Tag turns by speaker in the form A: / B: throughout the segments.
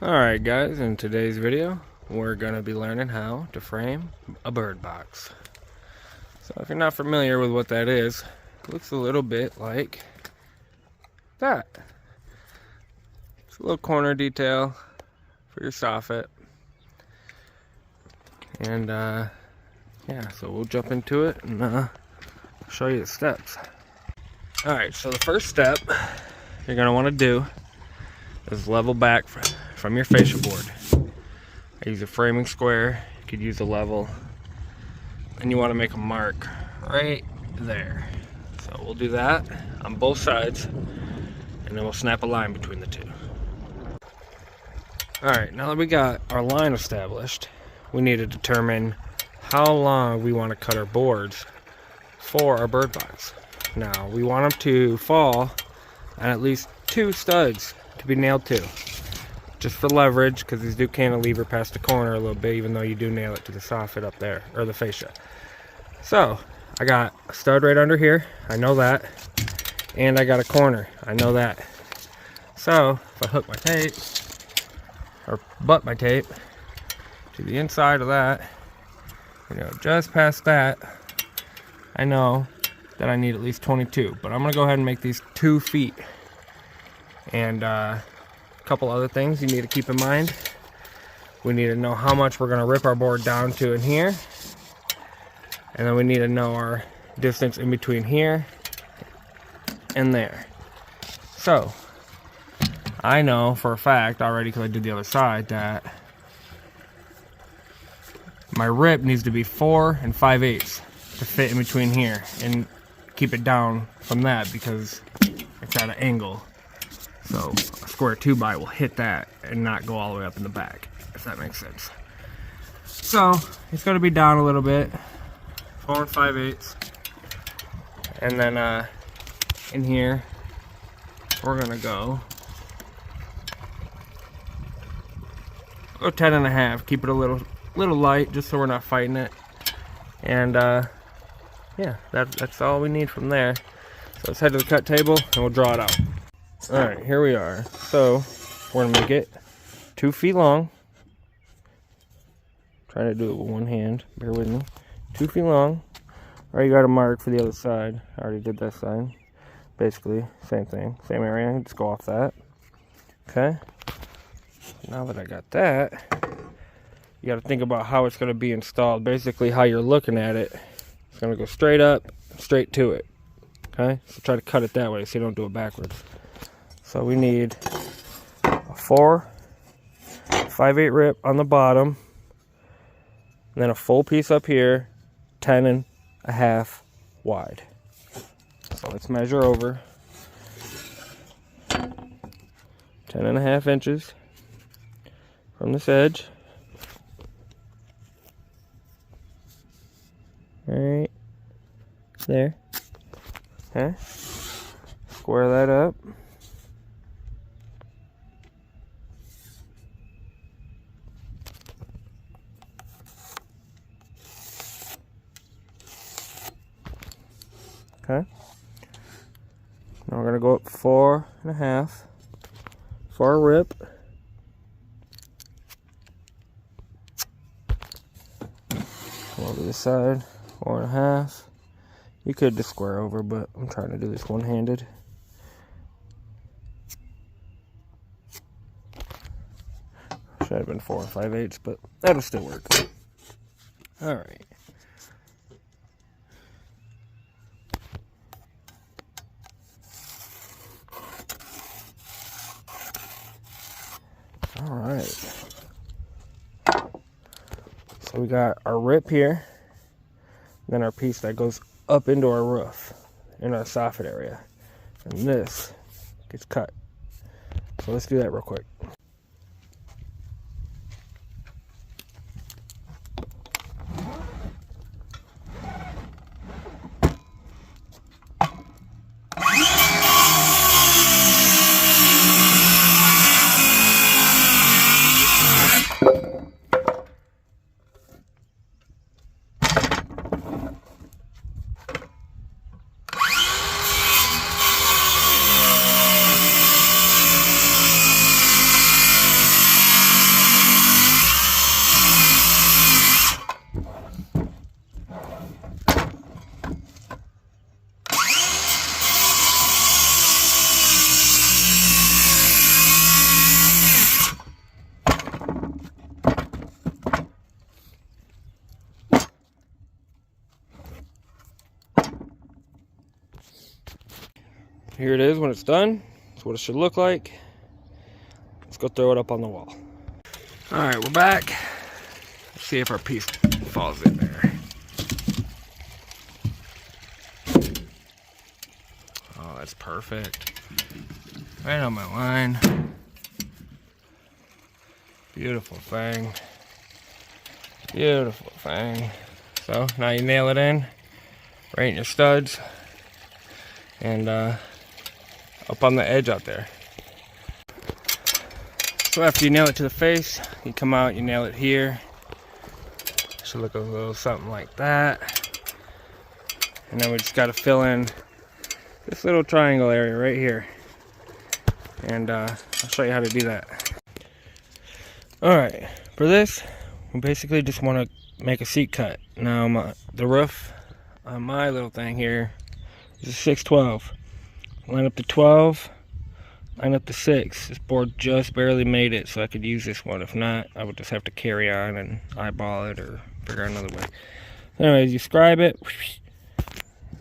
A: Alright guys, in today's video we're going to be learning how to frame a bird box. So if you're not familiar with what that is, it looks a little bit like that. It's a little corner detail for your soffit. And yeah, so we'll jump into it and show you the steps. Alright, so the first step you're going to want to do is level back from your fascia board. I use a framing square. You could use a level, and you want to make a mark right there. So we'll do that on both sides, and then we'll snap a line between the two. Alright, now that we got our line established, we need to determine how long we want to cut our boards for our bird box. Now we want them to fall on at least 2 studs to be nailed to, just for leverage, because these do cantilever past the corner a little bit, even though you do nail it to the soffit up there, or the fascia. So I got a stud right under here, I know that, and I got a corner, I know that. So if I hook my tape, or butt my tape to the inside of that, just past that, I know that I need at least 22, but I'm gonna go ahead and make these 2 feet. And a couple other things you need to keep in mind. We need to know how much we're going to rip our board down to in here. And then we need to know our distance in between here and there. So, I know for a fact already, because I did the other side, that my rip needs to be 4 5/8 to fit in between here. And keep it down from that because it's at an angle. So a square 2x will hit that and not go all the way up in the back, if that makes sense. So it's going to be down a little bit, 4 5/8, and then in here we're going to go 10 1/2. Keep it a little light, just so we're not fighting it. And yeah, that's all we need from there. So let's head to the cut table and we'll draw it out. Alright, here we are. So, we're going to make it 2 feet long. Try to do it with one hand. Bear with me. 2 feet long. Already got a mark for the other side. I already did that side. Basically, same thing. Same area. Just go off that. Okay. Now that I got that, you got to think about how it's going to be installed. Basically, how you're looking at it. It's going to go straight up, straight to it. Okay? So try to cut it that way so you don't do it backwards. So we need a 4 5/8 rip on the bottom, and then a full piece up here, 10 1/2 wide. So let's measure over 10 1/2 inches from this edge. Right there. Okay. Square that up. Okay. Now we're going to go up 4 1/2 for a rip. Come over this side, 4 1/2. You could just square over, but I'm trying to do this one-handed. Should have been 4 5/8, but that'll still work. Alright. Alright. So we got our rip here, then our piece that goes up into our roof, in our soffit area. And this gets cut. So let's do that real quick. here it is when it's done. That's what it should look like. Let's go throw it up on the wall. Alright, we're back. Let's see if our piece falls in there. Oh, that's perfect. Right on my line. Beautiful thing. Beautiful thing. So now you nail it in, right in your studs, and up on the edge out there. So after you nail it to the face, you come out, you nail it here. Should look a little something like that. And then we just got to fill in this little triangle area right here. And I'll show you how to do that. Alright, for this, we basically just want to make a seat cut. Now the roof on my little thing here is a 612. Line up to 12, line up to 6. This board just barely made it, so I could use this one. If not, I would just have to carry on and eyeball it or figure out another way. Anyways, you scribe it,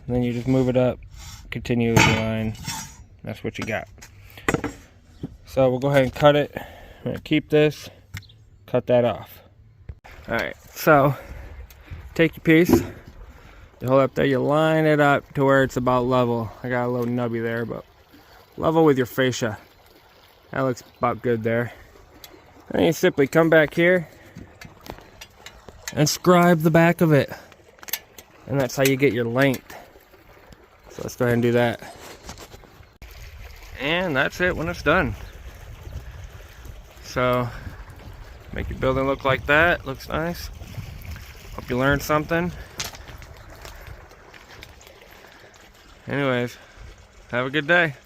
A: then you just move it up, continue the line. That's what you got. So we'll go ahead and cut it. I'm going to keep this, cut that off. Alright, so take your piece, you hold up there, you line it up to where it's about level. I got a little nubby there, but level with your fascia. That looks about good there. Then you simply come back here and scribe the back of it. And that's how you get your length. So let's go ahead and do that. And that's it when it's done. So make your building look like that. Looks nice. Hope you learned something. Anyways, have a good day.